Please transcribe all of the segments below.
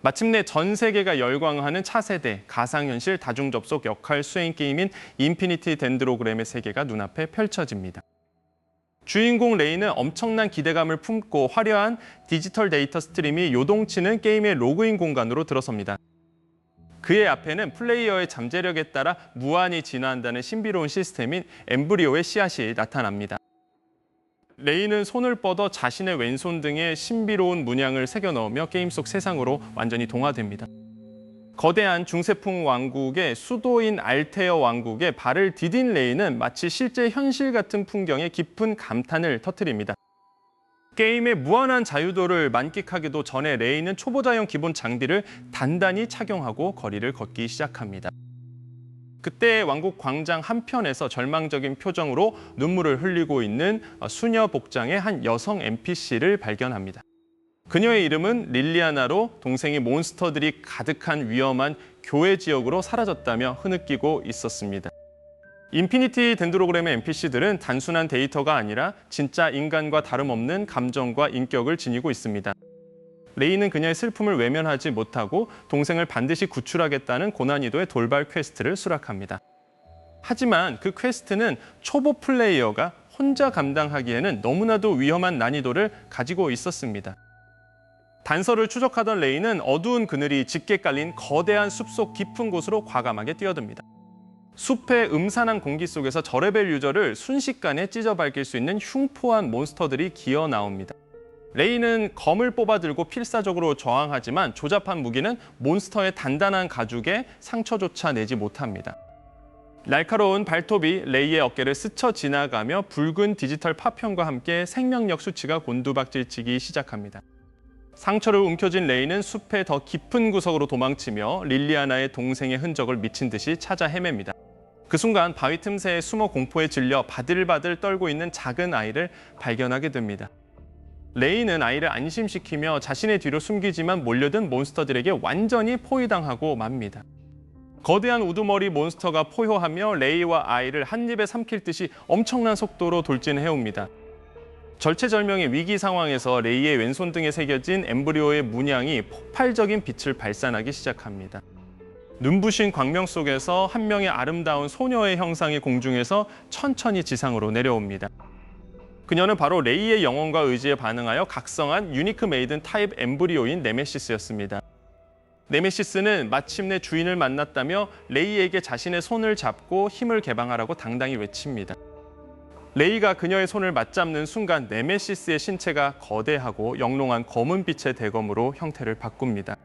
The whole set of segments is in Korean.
마침내 전 세계가 열광하는 차세대 가상현실 다중접속 역할 수행 게임인 인피니티 덴드로그램의 세계가 눈앞에 펼쳐집니다. 주인공 레이는 엄청난 기대감을 품고 화려한 디지털 데이터 스트림이 요동치는 게임의 로그인 공간으로 들어섭니다. 그의 앞에는 플레이어의 잠재력에 따라 무한히 진화한다는 신비로운 시스템인 엠브리오의 씨앗이 나타납니다. 레이는 손을 뻗어 자신의 왼손 등에 신비로운 문양을 새겨 넣으며 게임 속 세상으로 완전히 동화됩니다. 거대한 중세풍 왕국의 수도인 알테어 왕국에 발을 디딘 레이는 마치 실제 현실 같은 풍경에 깊은 감탄을 터뜨립니다. 게임의 무한한 자유도를 만끽하기도 전에 레이는 초보자용 기본 장비를 단단히 착용하고 거리를 걷기 시작합니다. 그때 왕국 광장 한편에서 절망적인 표정으로 눈물을 흘리고 있는 수녀 복장의 한 여성 NPC를 발견합니다. 그녀의 이름은 릴리아나로 동생이 몬스터들이 가득한 위험한 교외 지역으로 사라졌다며 흐느끼고 있었습니다. 인피니티 덴드로그램의 NPC들은 단순한 데이터가 아니라 진짜 인간과 다름없는 감정과 인격을 지니고 있습니다. 레이는 그녀의 슬픔을 외면하지 못하고 동생을 반드시 구출하겠다는 고난이도의 돌발 퀘스트를 수락합니다. 하지만 그 퀘스트는 초보 플레이어가 혼자 감당하기에는 너무나도 위험한 난이도를 가지고 있었습니다. 단서를 추적하던 레이는 어두운 그늘이 짙게 깔린 거대한 숲속 깊은 곳으로 과감하게 뛰어듭니다. 숲의 음산한 공기 속에서 저레벨 유저를 순식간에 찢어밟을 수 있는 흉포한 몬스터들이 기어 나옵니다. 레이는 검을 뽑아들고 필사적으로 저항하지만 조잡한 무기는 몬스터의 단단한 가죽에 상처조차 내지 못합니다. 날카로운 발톱이 레이의 어깨를 스쳐 지나가며 붉은 디지털 파편과 함께 생명력 수치가 곤두박질치기 시작합니다. 상처를 움켜쥔 레이는 숲의 더 깊은 구석으로 도망치며 릴리아나의 동생의 흔적을 미친 듯이 찾아 헤맵니다. 그 순간 바위 틈새에 숨어 공포에 질려 바들바들 떨고 있는 작은 아이를 발견하게 됩니다. 레이는 아이를 안심시키며 자신의 뒤로 숨기지만 몰려든 몬스터들에게 완전히 포위당하고 맙니다. 거대한 우두머리 몬스터가 포효하며 레이와 아이를 한 입에 삼킬 듯이 엄청난 속도로 돌진해옵니다. 절체절명의 위기 상황에서 레이의 왼손 등에 새겨진 엠브리오의 문양이 폭발적인 빛을 발산하기 시작합니다. 눈부신 광명 속에서 한 명의 아름다운 소녀의 형상이 공중에서 천천히 지상으로 내려옵니다. 그녀는 바로 레이의 영혼과 의지에 반응하여 각성한 유니크 메이든 타입 엠브리오인 네메시스였습니다. 네메시스는 마침내 주인을 만났다며 레이에게 자신의 손을 잡고 힘을 개방하라고 당당히 외칩니다. 레이가 그녀의 손을 맞잡는 순간 네메시스의 신체가 거대하고 영롱한 검은 빛의 대검으로 형태를 바꿉니다.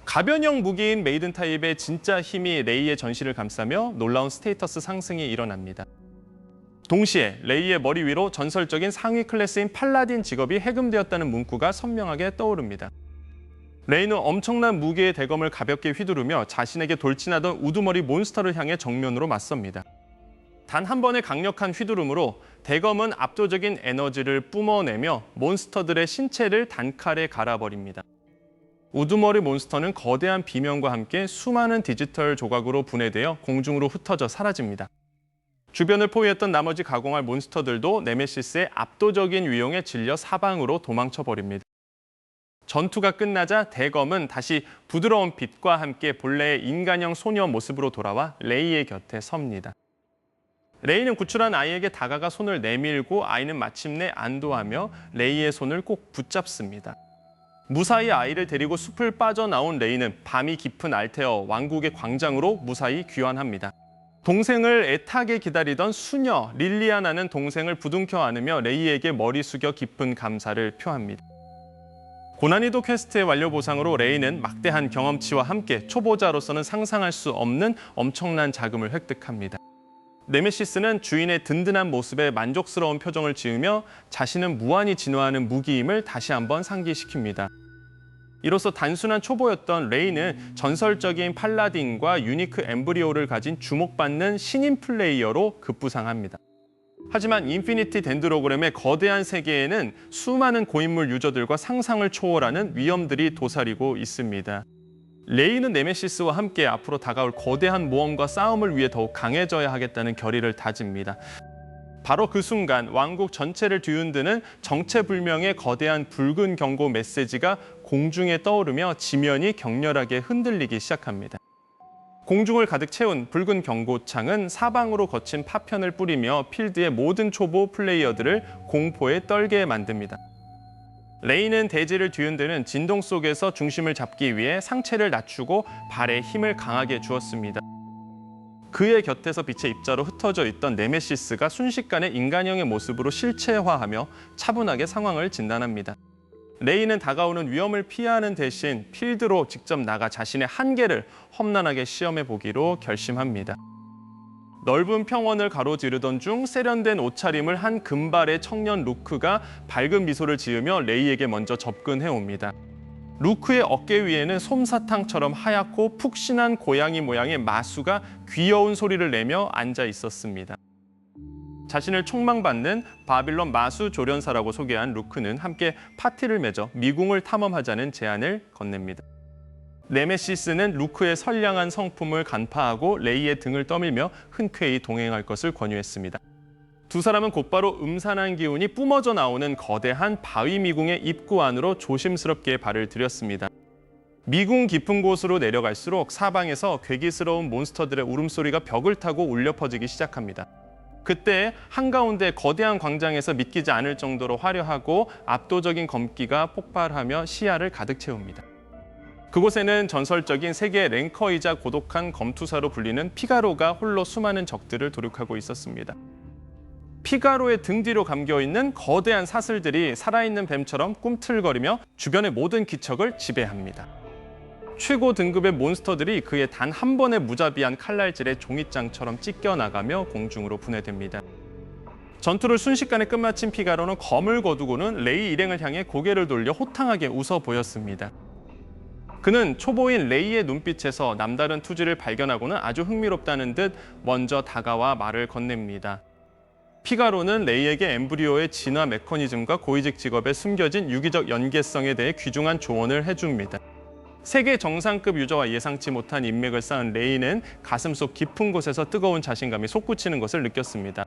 가변형 무기인 메이든 타입의 진짜 힘이 레이의 전신을 감싸며 놀라운 스테이터스 상승이 일어납니다. 동시에 레이의 머리 위로 전설적인 상위 클래스인 팔라딘 직업이 해금되었다는 문구가 선명하게 떠오릅니다. 레이는 엄청난 무기의 대검을 가볍게 휘두르며 자신에게 돌진하던 우두머리 몬스터를 향해 정면으로 맞섭니다. 단 한 번의 강력한 휘두름으로 대검은 압도적인 에너지를 뿜어내며 몬스터들의 신체를 단칼에 갈아버립니다. 우두머리 몬스터는 거대한 비명과 함께 수많은 디지털 조각으로 분해되어 공중으로 흩어져 사라집니다. 주변을 포위했던 나머지 가공할 몬스터들도 네메시스의 압도적인 위용에 질려 사방으로 도망쳐버립니다. 전투가 끝나자 대검은 다시 부드러운 빛과 함께 본래의 인간형 소녀 모습으로 돌아와 레이의 곁에 섭니다. 레이는 구출한 아이에게 다가가 손을 내밀고 아이는 마침내 안도하며 레이의 손을 꼭 붙잡습니다. 무사히 아이를 데리고 숲을 빠져나온 레이는 밤이 깊은 알테어 왕국의 광장으로 무사히 귀환합니다. 동생을 애타게 기다리던 수녀 릴리아나는 동생을 부둥켜 안으며 레이에게 머리 숙여 깊은 감사를 표합니다. 고난이도 퀘스트의 완료 보상으로 레이는 막대한 경험치와 함께 초보자로서는 상상할 수 없는 엄청난 자금을 획득합니다. 네메시스는 주인의 든든한 모습에 만족스러운 표정을 지으며 자신은 무한히 진화하는 무기임을 다시 한번 상기시킵니다. 이로써 단순한 초보였던 레이는 전설적인 팔라딘과 유니크 엠브리오를 가진 주목받는 신인 플레이어로 급부상합니다. 하지만 인피니티 덴드로그램의 거대한 세계에는 수많은 고인물 유저들과 상상을 초월하는 위험들이 도사리고 있습니다. 레이는 네메시스와 함께 앞으로 다가올 거대한 모험과 싸움을 위해 더욱 강해져야 하겠다는 결의를 다집니다. 바로 그 순간 왕국 전체를 뒤흔드는 정체불명의 거대한 붉은 경고 메시지가 공중에 떠오르며 지면이 격렬하게 흔들리기 시작합니다. 공중을 가득 채운 붉은 경고창은 사방으로 거친 파편을 뿌리며 필드의 모든 초보 플레이어들을 공포에 떨게 만듭니다. 레이는 대지를 뒤흔드는 진동 속에서 중심을 잡기 위해 상체를 낮추고 발에 힘을 강하게 주었습니다. 그의 곁에서 빛의 입자로 흩어져 있던 네메시스가 순식간에 인간형의 모습으로 실체화하며 차분하게 상황을 진단합니다. 레이는 다가오는 위험을 피하는 대신 필드로 직접 나가 자신의 한계를 험난하게 시험해 보기로 결심합니다. 넓은 평원을 가로지르던 중 세련된 옷차림을 한 금발의 청년 루크가 밝은 미소를 지으며 레이에게 먼저 접근해 옵니다. 루크의 어깨 위에는 솜사탕처럼 하얗고 푹신한 고양이 모양의 마수가 귀여운 소리를 내며 앉아 있었습니다. 자신을 총망받는 바빌론 마수 조련사라고 소개한 루크는 함께 파티를 맺어 미궁을 탐험하자는 제안을 건넵니다. 네메시스는 루크의 선량한 성품을 간파하고 레이의 등을 떠밀며 흔쾌히 동행할 것을 권유했습니다. 두 사람은 곧바로 음산한 기운이 뿜어져 나오는 거대한 바위 미궁의 입구 안으로 조심스럽게 발을 들였습니다. 미궁 깊은 곳으로 내려갈수록 사방에서 괴기스러운 몬스터들의 울음소리가 벽을 타고 울려 퍼지기 시작합니다. 그때 한가운데 거대한 광장에서 믿기지 않을 정도로 화려하고 압도적인 검기가 폭발하며 시야를 가득 채웁니다. 그곳에는 전설적인 세계 랭커이자 고독한 검투사로 불리는 피가로가 홀로 수많은 적들을 도륙하고 있었습니다. 피가로의 등 뒤로 감겨있는 거대한 사슬들이 살아있는 뱀처럼 꿈틀거리며 주변의 모든 기척을 지배합니다. 최고 등급의 몬스터들이 그의 단 한 번의 무자비한 칼날질에 종잇장처럼 찢겨나가며 공중으로 분해됩니다. 전투를 순식간에 끝마친 피가로는 검을 거두고는 레이 일행을 향해 고개를 돌려 호탕하게 웃어 보였습니다. 그는 초보인 레이의 눈빛에서 남다른 투지를 발견하고는 아주 흥미롭다는 듯 먼저 다가와 말을 건넵니다. 피가로는 레이에게 엠브리오의 진화 메커니즘과 고위직 직업에 숨겨진 유기적 연계성에 대해 귀중한 조언을 해줍니다. 세계 정상급 유저와 예상치 못한 인맥을 쌓은 레이는 가슴속 깊은 곳에서 뜨거운 자신감이 솟구치는 것을 느꼈습니다.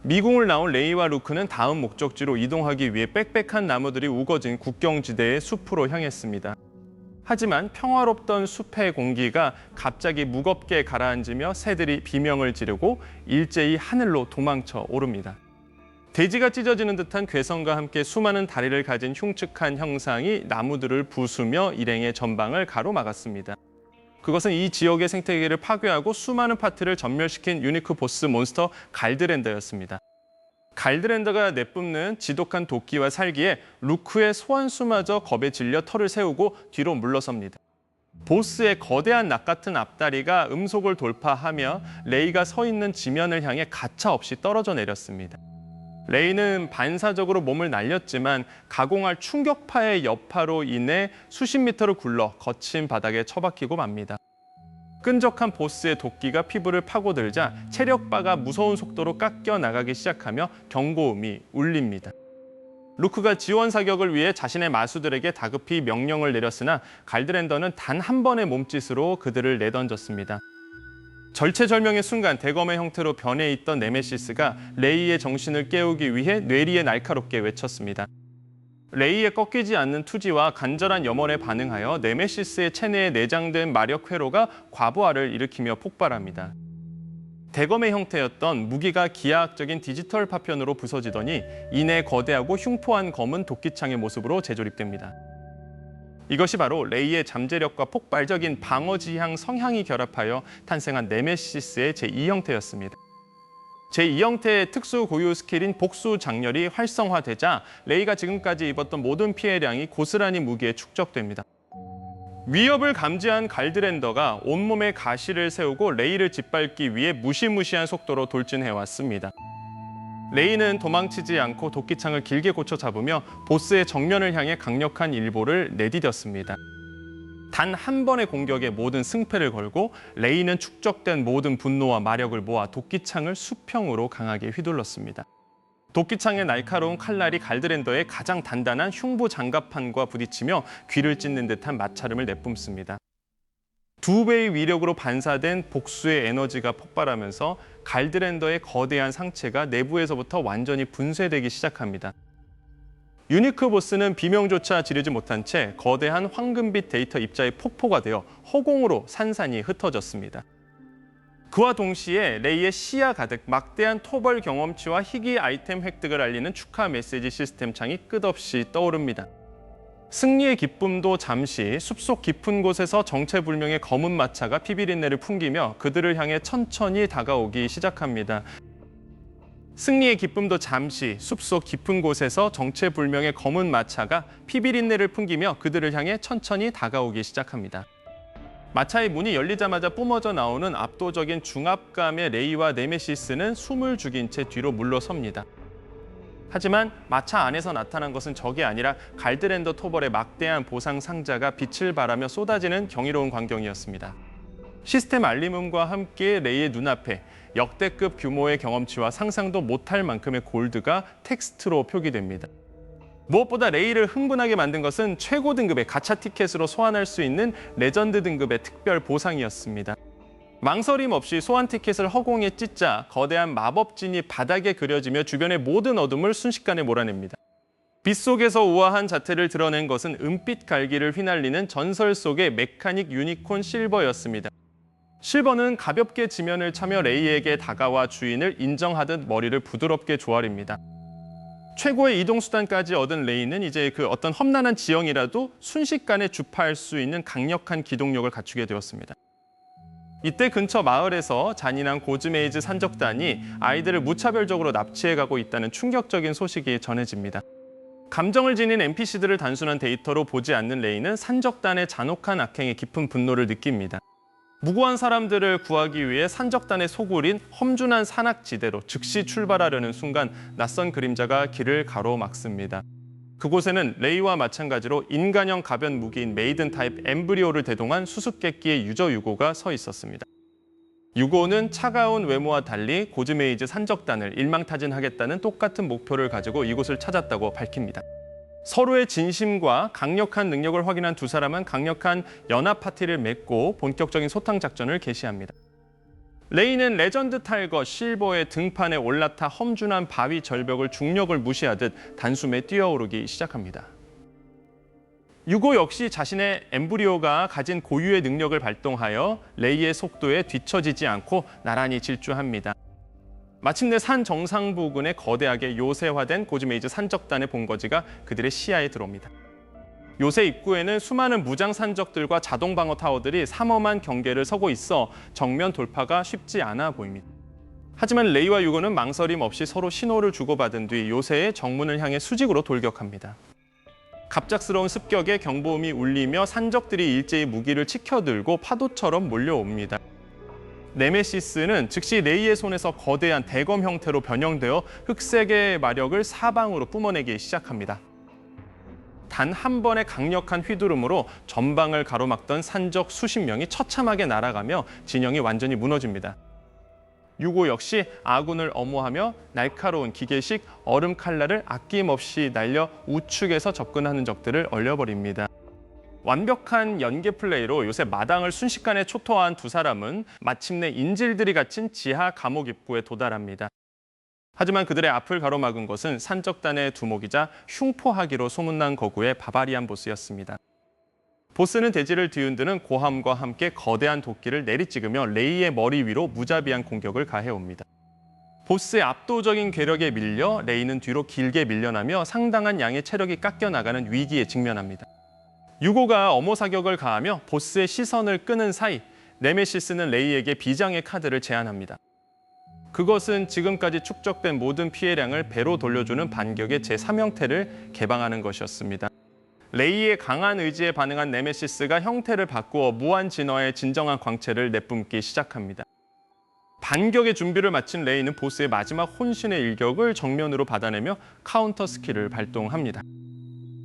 미궁을 나온 레이와 루크는 다음 목적지로 이동하기 위해 빽빽한 나무들이 우거진 국경지대의 숲으로 향했습니다. 하지만 평화롭던 숲의 공기가 갑자기 무겁게 가라앉으며 새들이 비명을 지르고 일제히 하늘로 도망쳐 오릅니다. 대지가 찢어지는 듯한 괴성과 함께 수많은 다리를 가진 흉측한 형상이 나무들을 부수며 일행의 전방을 가로막았습니다. 그것은 이 지역의 생태계를 파괴하고 수많은 파트를 전멸시킨 유니크 보스 몬스터 갈드랜더였습니다. 갈드랜더가 내뿜는 지독한 도끼와 살기에 루크의 소환수마저 겁에 질려 털을 세우고 뒤로 물러섭니다. 보스의 거대한 낫 같은 앞다리가 음속을 돌파하며 레이가 서 있는 지면을 향해 가차없이 떨어져 내렸습니다. 레이는 반사적으로 몸을 날렸지만 가공할 충격파의 여파로 인해 수십 미터를 굴러 거친 바닥에 처박히고 맙니다. 끈적한 보스의 도끼가 피부를 파고들자 체력바가 무서운 속도로 깎여 나가기 시작하며 경고음이 울립니다. 루크가 지원 사격을 위해 자신의 마수들에게 다급히 명령을 내렸으나 갈드랜더는 단 한 번의 몸짓으로 그들을 내던졌습니다. 절체절명의 순간 대검의 형태로 변해 있던 네메시스가 레이의 정신을 깨우기 위해 뇌리에 날카롭게 외쳤습니다. 레이의 꺾이지 않는 투지와 간절한 염원에 반응하여 네메시스의 체내에 내장된 마력 회로가 과부하를 일으키며 폭발합니다. 대검의 형태였던 무기가 기하학적인 디지털 파편으로 부서지더니 이내 거대하고 흉포한 검은 도끼창의 모습으로 재조립됩니다. 이것이 바로 레이의 잠재력과 폭발적인 방어 지향 성향이 결합하여 탄생한 네메시스의 제2형태였습니다. 제2형태의 특수 고유 스킬인 복수 장렬이 활성화되자 레이가 지금까지 입었던 모든 피해량이 고스란히 무기에 축적됩니다. 위협을 감지한 갈드랜더가 온몸에 가시를 세우고 레이를 짓밟기 위해 무시무시한 속도로 돌진해왔습니다. 레이는 도망치지 않고 도끼창을 길게 고쳐 잡으며 보스의 정면을 향해 강력한 일보를 내디뎠습니다. 단 한 번의 공격에 모든 승패를 걸고 레이는 축적된 모든 분노와 마력을 모아 도끼창을 수평으로 강하게 휘둘렀습니다. 도끼창의 날카로운 칼날이 갈드랜더의 가장 단단한 흉부 장갑판과 부딪히며 귀를 찢는 듯한 마찰음을 내뿜습니다. 2배의 위력으로 반사된 복수의 에너지가 폭발하면서 갈드랜더의 거대한 상체가 내부에서부터 완전히 분쇄되기 시작합니다. 유니크 보스는 비명조차 지르지 못한 채 거대한 황금빛 데이터 입자의 폭포가 되어 허공으로 산산이 흩어졌습니다. 그와 동시에 레이의 시야 가득 막대한 토벌 경험치와 희귀 아이템 획득을 알리는 축하 메시지 시스템 창이 끝없이 떠오릅니다. 승리의 기쁨도 잠시 숲속 깊은 곳에서 정체불명의 검은 마차가 피비린내를 풍기며 그들을 향해 천천히 다가오기 시작합니다. 승리의 기쁨도 잠시 숲속 깊은 곳에서 정체불명의 검은 마차가 피비린내를 풍기며 그들을 향해 천천히 다가오기 시작합니다. 마차의 문이 열리자마자 뿜어져 나오는 압도적인 중압감의 레이와 네메시스는 숨을 죽인 채 뒤로 물러섭니다. 하지만 마차 안에서 나타난 것은 적이 아니라 갈드랜더 토벌의 막대한 보상 상자가 빛을 발하며 쏟아지는 경이로운 광경이었습니다. 시스템 알림음과 함께 레이의 눈앞에 역대급 규모의 경험치와 상상도 못할 만큼의 골드가 텍스트로 표기됩니다. 무엇보다 레이를 흥분하게 만든 것은 최고 등급의 가챠 티켓으로 소환할 수 있는 레전드 등급의 특별 보상이었습니다. 망설임 없이 소환 티켓을 허공에 찢자 거대한 마법진이 바닥에 그려지며 주변의 모든 어둠을 순식간에 몰아냅니다. 빛 속에서 우아한 자태를 드러낸 것은 은빛 갈기를 휘날리는 전설 속의 메카닉 유니콘 실버였습니다. 실버는 가볍게 지면을 차며 레이에게 다가와 주인을 인정하듯 머리를 부드럽게 조아립니다. 최고의 이동수단까지 얻은 레이는 이제 그 어떤 험난한 지형이라도 순식간에 주파할 수 있는 강력한 기동력을 갖추게 되었습니다. 이때 근처 마을에서 잔인한 고즈메이즈 산적단이 아이들을 무차별적으로 납치해가고 있다는 충격적인 소식이 전해집니다. 감정을 지닌 NPC들을 단순한 데이터로 보지 않는 레이는 산적단의 잔혹한 악행에 깊은 분노를 느낍니다. 무고한 사람들을 구하기 위해 산적단의 소굴인 험준한 산악지대로 즉시 출발하려는 순간 낯선 그림자가 길을 가로막습니다. 그곳에는 레이와 마찬가지로 인간형 가변 무기인 메이든 타입 엠브리오를 대동한 수수께끼의 유저 유고가 서 있었습니다. 유고는 차가운 외모와 달리 고즈메이즈 산적단을 일망타진하겠다는 똑같은 목표를 가지고 이곳을 찾았다고 밝힙니다. 서로의 진심과 강력한 능력을 확인한 두 사람은 강력한 연합 파티를 맺고 본격적인 소탕 작전을 개시합니다. 레이는 레전드 탈거 실버의 등판에 올라타 험준한 바위 절벽을 중력을 무시하듯 단숨에 뛰어오르기 시작합니다. 유고 역시 자신의 엠브리오가 가진 고유의 능력을 발동하여 레이의 속도에 뒤처지지 않고 나란히 질주합니다. 마침내 산 정상 부근에 거대하게 요새화된 고즈메이즈 산적단의 본거지가 그들의 시야에 들어옵니다. 요새 입구에는 수많은 무장 산적들과 자동 방어 타워들이 삼엄한 경계를 서고 있어 정면 돌파가 쉽지 않아 보입니다. 하지만 레이와 유고는 망설임 없이 서로 신호를 주고받은 뒤 요새의 정문을 향해 수직으로 돌격합니다. 갑작스러운 습격에 경보음이 울리며 산적들이 일제히 무기를 치켜들고 파도처럼 몰려옵니다. 네메시스는 즉시 레이의 손에서 거대한 대검 형태로 변형되어 흑색의 마력을 사방으로 뿜어내기 시작합니다. 단 한 번의 강력한 휘두름으로 전방을 가로막던 산적 수십 명이 처참하게 날아가며 진영이 완전히 무너집니다. 유고 역시 아군을 엄호하며 날카로운 기계식 얼음 칼날을 아낌없이 날려 우측에서 접근하는 적들을 얼려버립니다. 완벽한 연계 플레이로 요새 마당을 순식간에 초토화한 두 사람은 마침내 인질들이 갇힌 지하 감옥 입구에 도달합니다. 하지만 그들의 앞을 가로막은 것은 산적단의 두목이자 흉포하기로 소문난 거구의 바바리안 보스였습니다. 보스는 대지를 뒤흔드는 고함과 함께 거대한 도끼를 내리찍으며 레이의 머리 위로 무자비한 공격을 가해옵니다. 보스의 압도적인 괴력에 밀려 레이는 뒤로 길게 밀려나며 상당한 양의 체력이 깎여나가는 위기에 직면합니다. 유고가 엄호 사격을 가하며 보스의 시선을 끄는 사이 네메시스는 레이에게 비장의 카드를 제안합니다. 그것은 지금까지 축적된 모든 피해량을 배로 돌려주는 반격의 제3형태를 개방하는 것이었습니다. 레이의 강한 의지에 반응한 네메시스가 형태를 바꾸어 무한 진화의 진정한 광채를 내뿜기 시작합니다. 반격의 준비를 마친 레이는 보스의 마지막 혼신의 일격을 정면으로 받아내며 카운터 스킬을 발동합니다.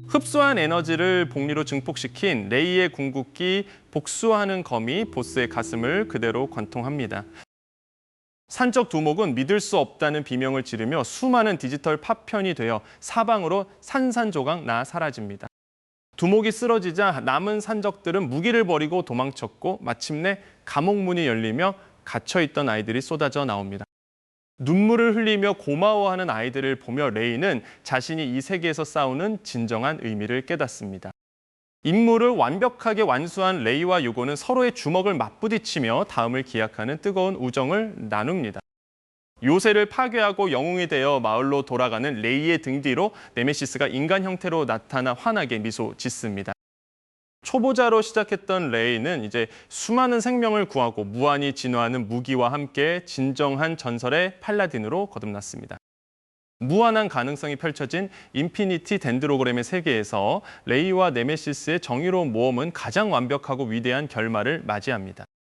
흡수한 에너지를 복리로 증폭시킨 레이의 궁극기 복수하는 검이 보스의 가슴을 그대로 관통합니다. 산적 두목은 믿을 수 없다는 비명을 지르며 수많은 디지털 파편이 되어 사방으로 산산조각 나 사라집니다. 두목이 쓰러지자 남은 산적들은 무기를 버리고 도망쳤고 마침내 감옥 문이 열리며 갇혀있던 아이들이 쏟아져 나옵니다. 눈물을 흘리며 고마워하는 아이들을 보며 레이는 자신이 이 세계에서 싸우는 진정한 의미를 깨닫습니다. 임무를 완벽하게 완수한 레이와 요고는 서로의 주먹을 맞부딪히며 다음을 기약하는 뜨거운 우정을 나눕니다. 요새를 파괴하고 영웅이 되어 마을로 돌아가는 레이의 등 뒤로 네메시스가 인간 형태로 나타나 환하게 미소 짓습니다. 초보자로 시작했던 레이는 이제 수많은 생명을 구하고 무한히 진화하는 무기와 함께 진정한 전설의 팔라딘으로 거듭났습니다. 무한한 가능성이 펼쳐진 인피니티 덴드로그램의 세계에서 레이와 네메시스의 정의로운 모험은 가장 완벽하고 위대한 결말을 맞이합니다.